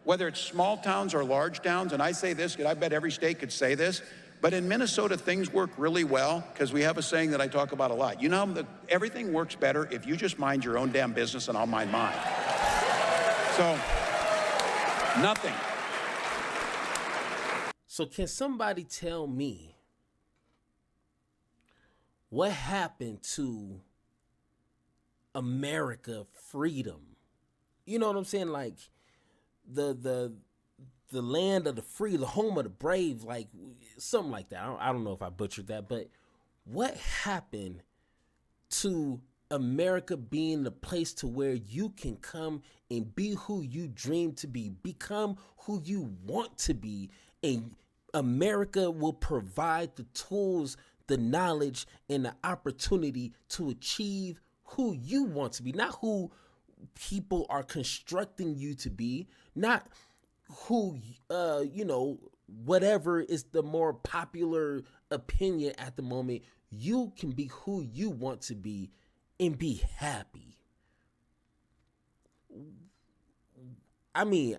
whether it's small towns or large towns, and I say this, because I bet every state could say this, but in Minnesota, things work really well because we have a saying that I talk about a lot. You know, everything works better if you just mind your own damn business and I'll mind mine. So, nothing. So can somebody tell me what happened to America freedom? You know what I'm saying? Like the land of the free, the home of the brave, like something like that. I don't know if I butchered that, but what happened to America being the place to where you can come and be who you dream to be, become who you want to be, and America will provide the tools, the knowledge, and the opportunity to achieve who you want to be, not who people are constructing you to be, not who whatever is the more popular opinion at the moment. You can be who you want to be and be happy. I mean,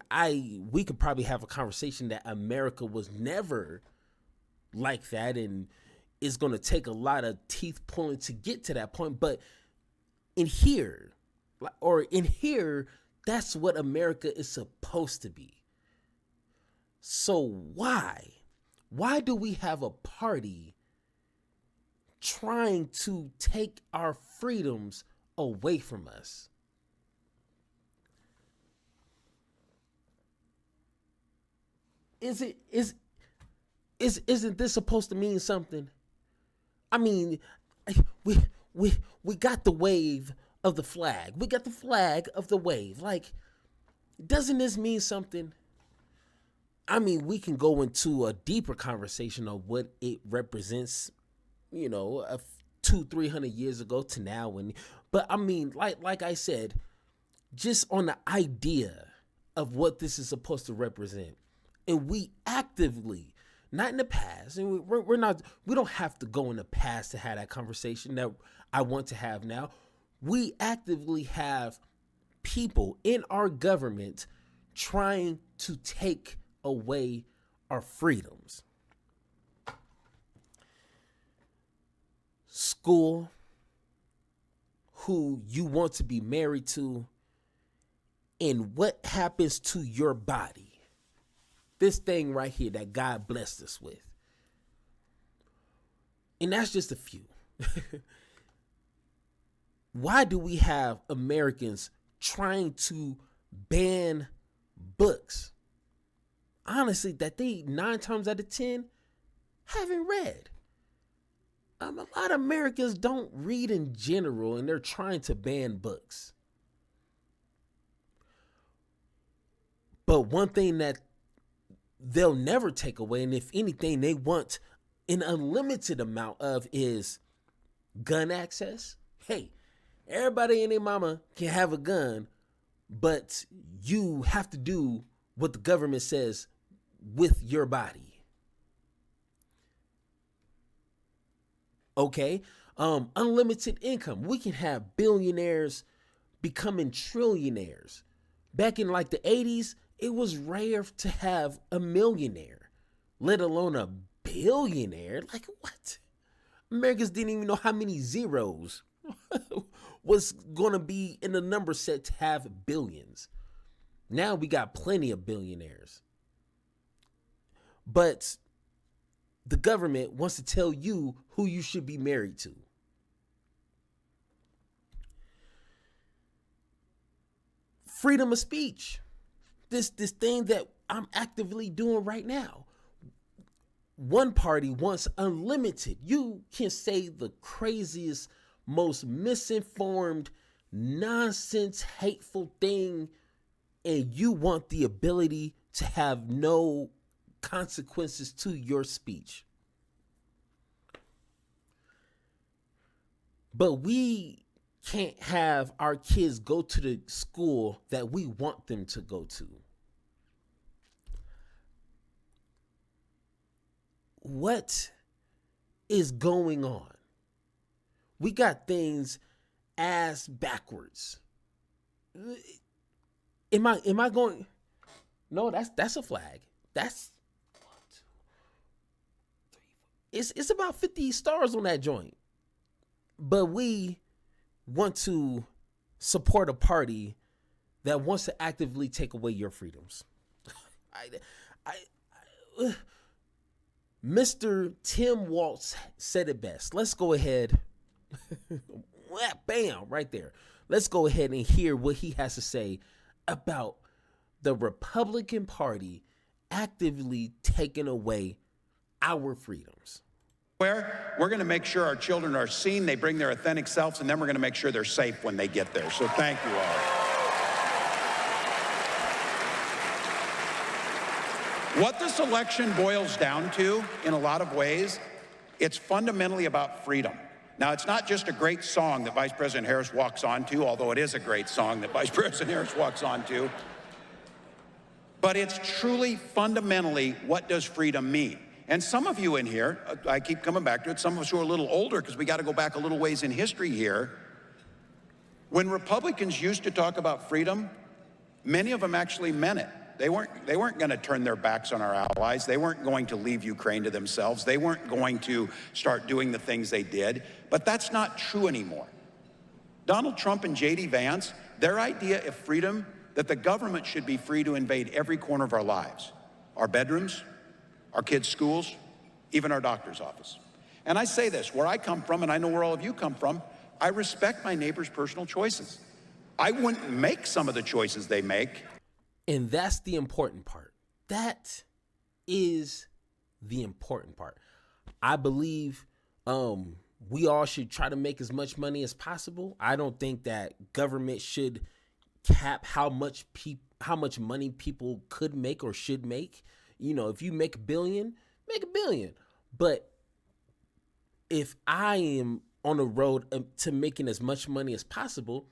we could probably have a conversation that America was never like that, and it's going to take a lot of teeth pulling to get to that point. But in here, that's what America is supposed to be. So why do we have a party trying to take our freedoms away from us? Isn't this supposed to mean something? I mean, we got the wave of the flag. We got the flag of the wave. Like, doesn't this mean something? I mean, we can go into a deeper conversation of what it represents, 200-300 years ago to now. But I mean, like I said, just on the idea of what this is supposed to represent, and we actively, not in the past, and we don't have to go in the past to have that conversation that I want to have now. We actively have people in our government trying to take away our freedoms. School, who you want to be married to, and what happens to your body. This thing right here that God blessed us with. And that's just a few. Why do we have Americans trying to ban books, honestly, that they 9 times out of 10 haven't read? A lot of Americans don't read in general, and they're trying to ban books. But one thing that they'll never take away, and if anything, they want an unlimited amount of, is gun access. Hey, everybody and their mama can have a gun, but you have to do what the government says with your body. Okay, unlimited income. We can have billionaires becoming trillionaires. Back in like the 80s, it was rare to have a millionaire, let alone a billionaire. Like, what? Americans didn't even know how many zeros was going to be in the number set to have billions. Now we got plenty of billionaires. But the government wants to tell you who you should be married to. Freedom of speech. This thing that I'm actively doing right now. One party wants unlimited. You can say the craziest, most misinformed, nonsense, hateful thing, and you want the ability to have no consequences to your speech. But we can't have our kids go to the school that we want them to go to. What is going on? We got things ass backwards. Am I going? No, that's a flag. That's it's about 50 stars on that joint. But we want to support a party that wants to actively take away your freedoms. Mr. Tim Walz said it best. Let's go ahead. Bam, right there. Let's go ahead and hear what he has to say about the Republican Party actively taking away our freedoms. Where we're going to make sure our children are seen, they bring their authentic selves, and then we're going to make sure they're safe when they get there. So thank you all. What this election boils down to, in a lot of ways, it's fundamentally about freedom. Now, it's not just a great song that Vice President Harris walks onto, although it is a great song that Vice President Harris walks onto, but it's truly fundamentally, what does freedom mean? And some of you in here, I keep coming back to it, some of us who are a little older, because we got to go back a little ways in history here. When Republicans used to talk about freedom, many of them actually meant it. They weren't going to turn their backs on our allies. They weren't going to leave Ukraine to themselves. They weren't going to start doing the things they did. But that's not true anymore. Donald Trump and J.D. Vance, their idea of freedom, that the government should be free to invade every corner of our lives, our bedrooms, our kids' schools, even our doctor's office. And I say this, where I come from, and I know where all of you come from, I respect my neighbor's personal choices. I wouldn't make some of the choices they make. And that's the important part. That is the important part. I believe we all should try to make as much money as possible. I don't think that government should cap how much money people could make or should make. You know, if you make $1 billion, make $1 billion. But if I am on the road to making as much money as possible,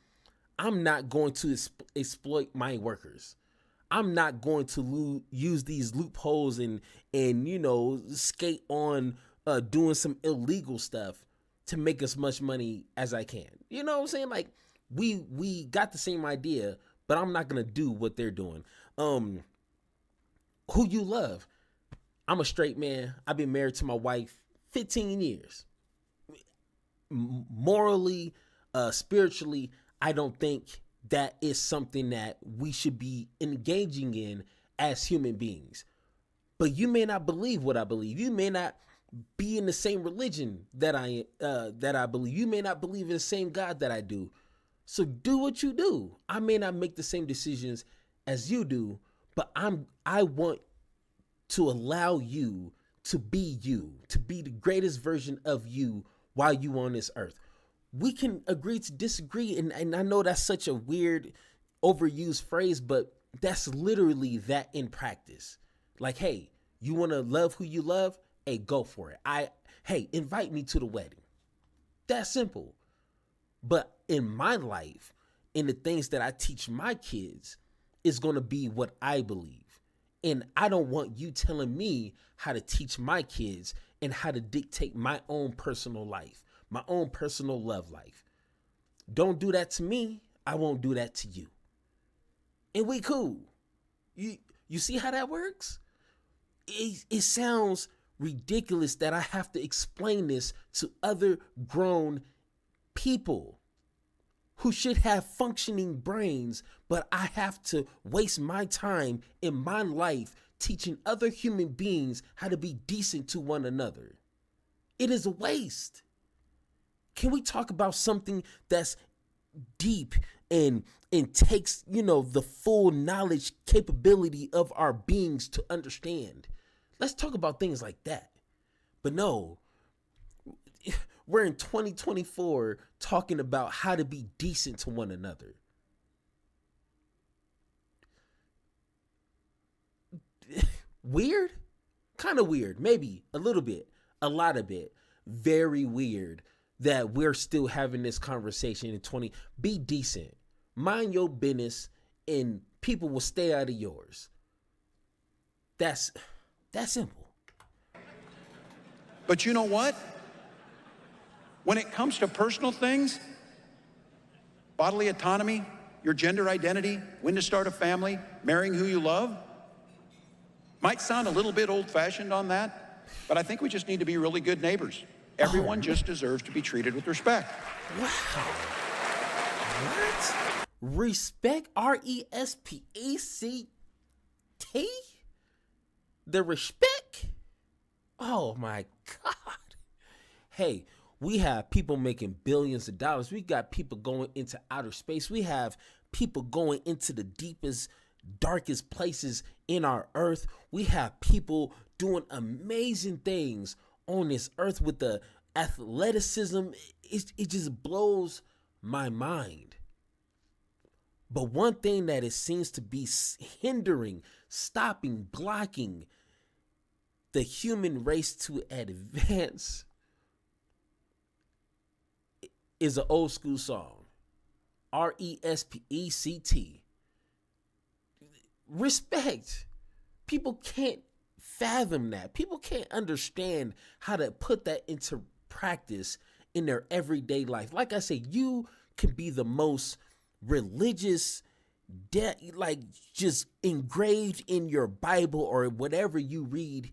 I'm not going to exploit my workers. I'm not going to use these loopholes and you know, skate on doing some illegal stuff to make as much money as I can. You know what I'm saying? Like we got the same idea, but I'm not gonna do what they're doing. Who you love? I'm a straight man. I've been married to my wife 15 years. Morally, spiritually, I don't think that is something that we should be engaging in as human beings. But you may not believe what I believe. You may not be in the same religion that I believe. You may not believe in the same God that I do. So do what you do. I may not make the same decisions as you do, but I want to allow you to be the greatest version of you while you on this earth. We can agree to disagree, and I know that's such a weird, overused phrase, but that's literally that in practice. Like, hey, you want to love who you love? Hey, go for it. Hey, invite me to the wedding. That's simple. But in my life, in the things that I teach my kids, is going to be what I believe. And I don't want you telling me how to teach my kids and how to dictate my own personal life, my own personal love life. Don't do that to me. I won't do that to you. And we cool. You see how that works? It sounds ridiculous that I have to explain this to other grown people who should have functioning brains, but I have to waste my time in my life teaching other human beings how to be decent to one another. It is a waste. Can we talk about something that's deep and takes, the full knowledge capability of our beings to understand? Let's talk about things like that. But no, we're in 2024 talking about how to be decent to one another. Weird? Kind of weird. Maybe a little bit, a lot of it. Very weird that we're still having this conversation in 20. Be decent. Mind your business and people will stay out of yours. That's simple. But you know what? When it comes to personal things, bodily autonomy, your gender identity, when to start a family, marrying who you love, Might sound a little bit old-fashioned on that, but I think we just need to be really good neighbors. Everyone just deserves to be treated with respect. Wow. What? Respect? RESPECT? The respect? Oh my God. Hey, we have people making billions of dollars. We got people going into outer space. We have people going into the deepest, darkest places in our earth. We have people doing amazing things on this earth with the athleticism. It just blows my mind. But one thing that it seems to be hindering, stopping, blocking the human race to advance is an old school song. RESPECT. Respect. People can't fathom that. People can't understand how to put that into practice in their everyday life. Like I said, you can be the most religious, like just engraved in your Bible or whatever you read,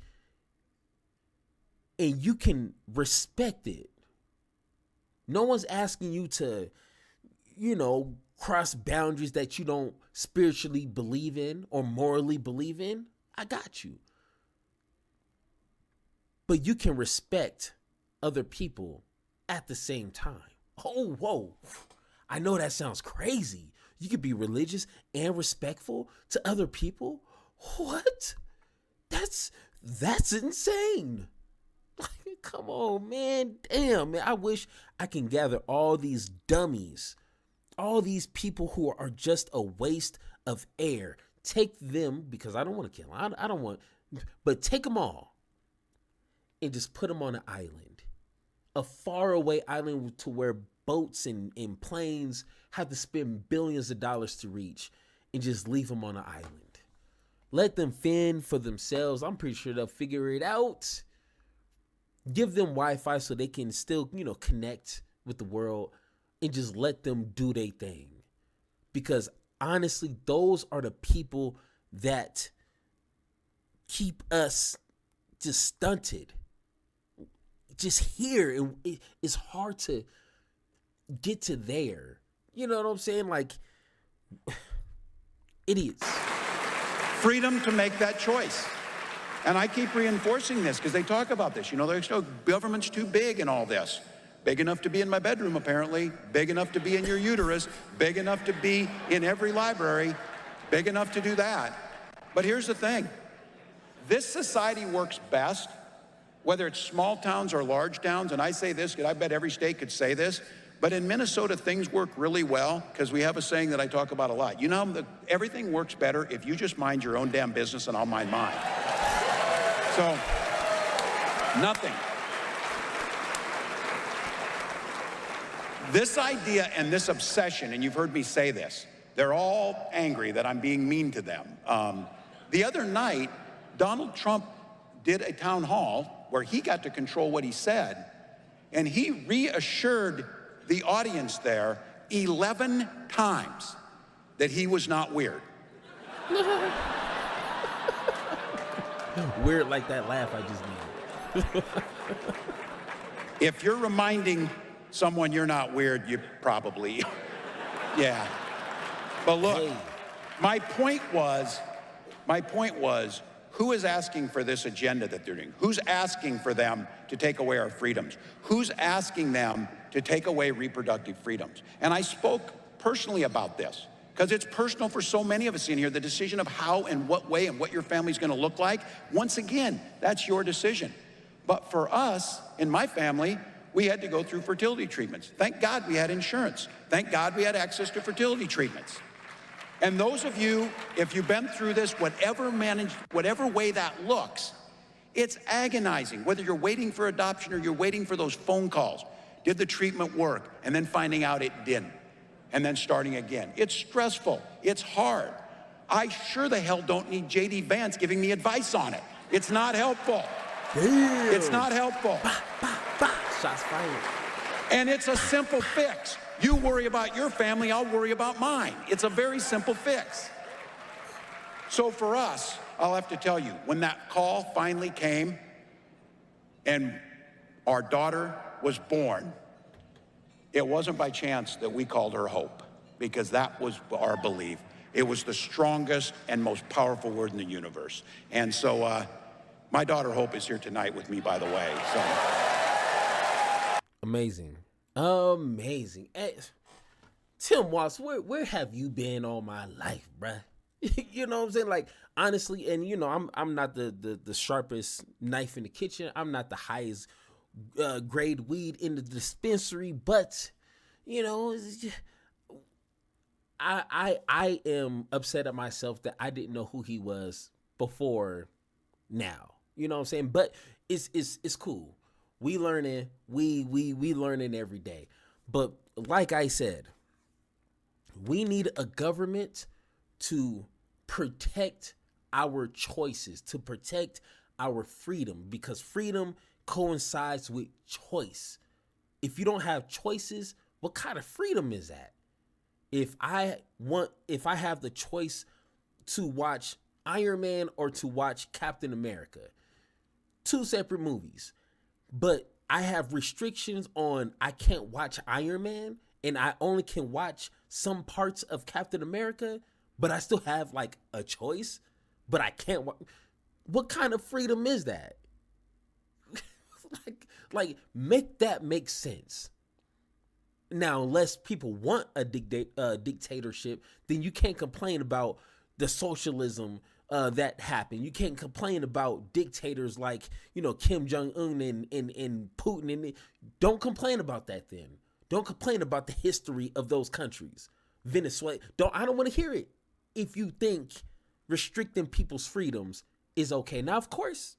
and you can respect it. No one's asking you to, cross boundaries that you don't spiritually believe in or morally believe in. I got you. But you can respect other people at the same time. Oh, whoa. I know that sounds crazy. You could be religious and respectful to other people? What? That's insane. Come on, man. Damn, man. I wish I can gather all these dummies, all these people who are just a waste of air. Take them, because I don't want to kill them. I don't want, but take them all and just put them on an island, a faraway island to where boats and planes have to spend billions of dollars to reach, and just leave them on an island. Let them fend for themselves. I'm pretty sure they'll figure it out. Give them Wi-Fi so they can still, connect with the world, and just let them do their thing. Because honestly, those are the people that keep us just stunted. Just here, and it's hard to get to there. You know what I'm saying? Like, idiots. Freedom to make that choice. And I keep reinforcing this because they talk about this. There's no government's too big in all this. Big enough to be in my bedroom, apparently. Big enough to be in your uterus. Big enough to be in every library. Big enough to do that. But here's the thing. This society works best, whether it's small towns or large towns. And I say this, because I bet every state could say this. But in Minnesota, things work really well because we have a saying that I talk about a lot. Everything works better if you just mind your own damn business and I'll mind mine. So, nothing. This idea and this obsession, and you've heard me say this, they're all angry that I'm being mean to them. The other night, Donald Trump did a town hall where he got to control what he said, and he reassured the audience there 11 times that he was not weird. Weird like that laugh I just made. If you're reminding someone you're not weird, you probably, yeah. But look, Hey. my point was, who is asking for this agenda that they're doing? Who's asking for them to take away our freedoms? Who's asking them to take away reproductive freedoms? And I spoke personally about this because it's personal for so many of us in here, the decision of how and what way and what your family's gonna look like. Once again, that's your decision. But for us, in my family, we had to go through fertility treatments. Thank God we had insurance. Thank God we had access to fertility treatments. And those of you, if you've been through this, whatever way that looks, it's agonizing, whether you're waiting for adoption or you're waiting for those phone calls. Did the treatment work? And then finding out it didn't. And then starting again. It's stressful. It's hard. I sure the hell don't need J.D. Vance giving me advice on it. It's not helpful. Damn. It's not helpful. Shots fired. And it's a simple fix. You worry about your family, I'll worry about mine. It's a very simple fix. So for us, I'll have to tell you, when that call finally came and our daughter was born, it wasn't by chance that we called her Hope, because that was our belief. It was the strongest and most powerful word in the universe. And so my daughter Hope is here tonight with me, by the way. So Amazing. Amazing. Hey, Tim Watts, where have you been all my life, bruh? You know what I'm saying? Like, honestly, and you know, I'm not the sharpest knife in the kitchen. I'm not the highest grade weed in the dispensary, but you know, I am upset at myself that I didn't know who he was before now. You know what I'm saying? But it's cool. We learning, we learning every day. But like I said, we need a government to protect our choices, to protect our freedom, because freedom coincides with choice. If you don't have choices, what kind of freedom is that? If I have the choice to watch Iron Man or to watch Captain America, two separate movies, but I have restrictions on I can't watch Iron Man and I only can watch some parts of Captain America, but I still have like a choice, but I can't what kind of freedom is that? like make that make sense. Now, unless people want a dictatorship, then you can't complain about the socialism that happened. You can't complain about dictators like, you know, Kim Jong-un and Putin. And don't complain about that then. Don't complain about the history of those countries. Venezuela. I don't want to hear it if you think restricting people's freedoms is okay. Now, of course,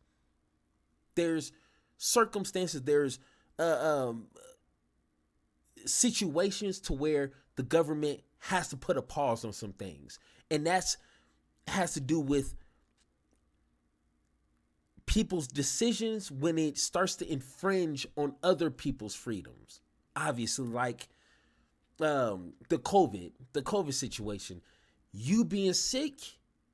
there's circumstances, there's situations to where the government has to put a pause on some things. And that's has to do with people's decisions when it starts to infringe on other people's freedoms. Obviously, like the COVID situation. You being sick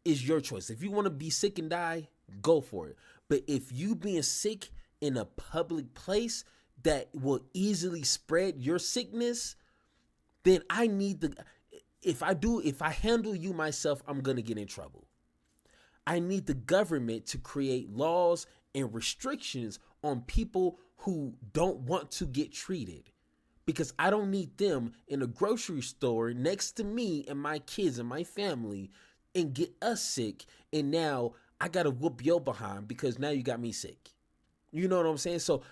is your choice. If you want to be sick and die, go for it. But if you being sick in a public place that will easily spread your sickness, then I need if I handle you myself, I'm going to get in trouble. I need the government to create laws and restrictions on people who don't want to get treated, because I don't need them in a grocery store next to me and my kids and my family and get us sick. And now I got to whoop your behind because now you got me sick. You know what I'm saying? So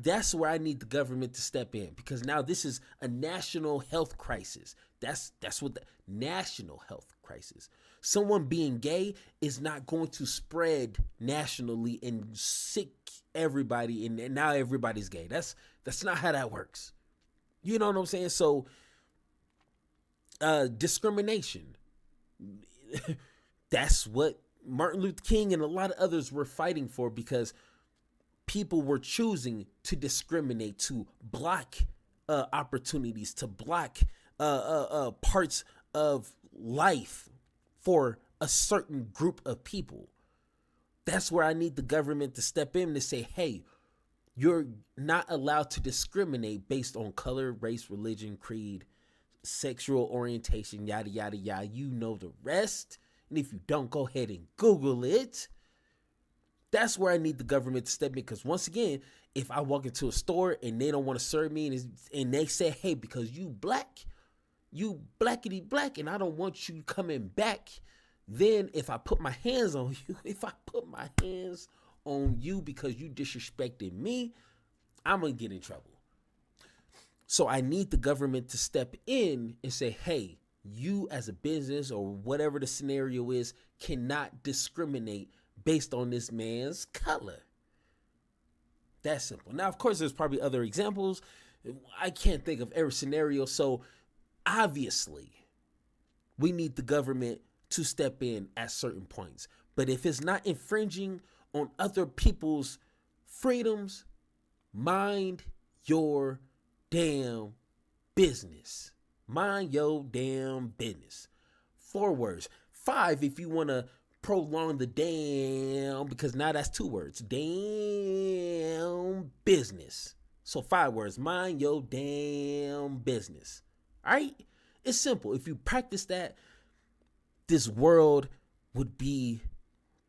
that's where I need the government to step in, because now this is a national health crisis. That's what the national health crisis. Someone being gay is not going to spread nationally and sick everybody, and now everybody's gay. That's not how that works. You know what I'm saying? So discrimination. That's what Martin Luther King and a lot of others were fighting for, because people were choosing to discriminate, to block opportunities, to block parts of life for a certain group of people. That's where I need the government to step in to say, hey, you're not allowed to discriminate based on color, race, religion, creed, sexual orientation, yada, yada, yada. You know the rest. And if you don't, go ahead and Google it. That's where I need the government to step in, because once again, if I walk into a store and they don't want to serve me and they say, hey, because you blackity black, and I don't want you coming back, then if I put my hands on you, because you disrespected me, I'm going to get in trouble. So I need the government to step in and say, hey, you as a business or whatever the scenario is cannot discriminate based on this man's color. That's simple. Now, of course, there's probably other examples. I can't think of every scenario. So obviously, we need the government to step in at certain points. But if it's not infringing on other people's freedoms, mind your damn business. Mind your damn business. 4 words. 5 if you want to prolong the damn, because now that's 2 words. Damn business. So 5 words. Mind your damn business. All right? It's simple. If you practice that, this world would be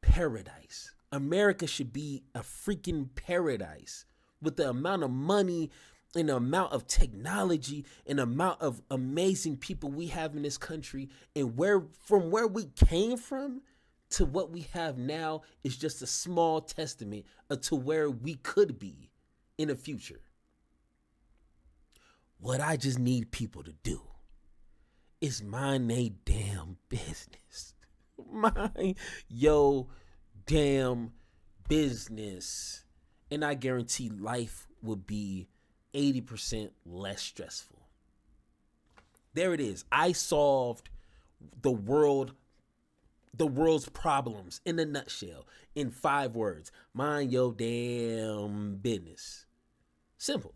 paradise. America should be a freaking paradise with the amount of money and the amount of technology and the amount of amazing people we have in this country, and from where we came from to what we have now is just a small testament to where we could be in the future. What I just need people to do is mind they damn business. Mind your damn business. And I guarantee life will be 80% less stressful. There it is. I solved the world's problems in a nutshell in 5 words. Mind your damn business. Simple.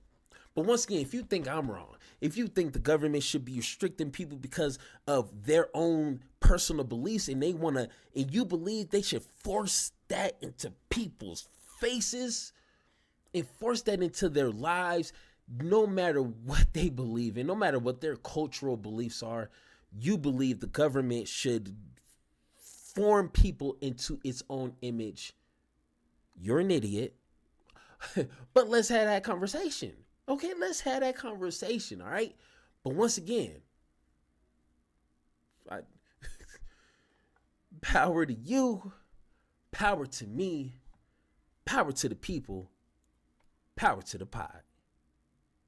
But once again, if you think I'm wrong, if you think the government should be restricting people because of their own personal beliefs, and you believe they should force that into people's faces and force that into their lives, no matter what they believe in, no matter what their cultural beliefs are, you believe the government should form people into its own image, you're an idiot. But let's have that conversation. Okay, let's have that conversation, all right? But once again, power to you, power to me, power to the people, power to the pod.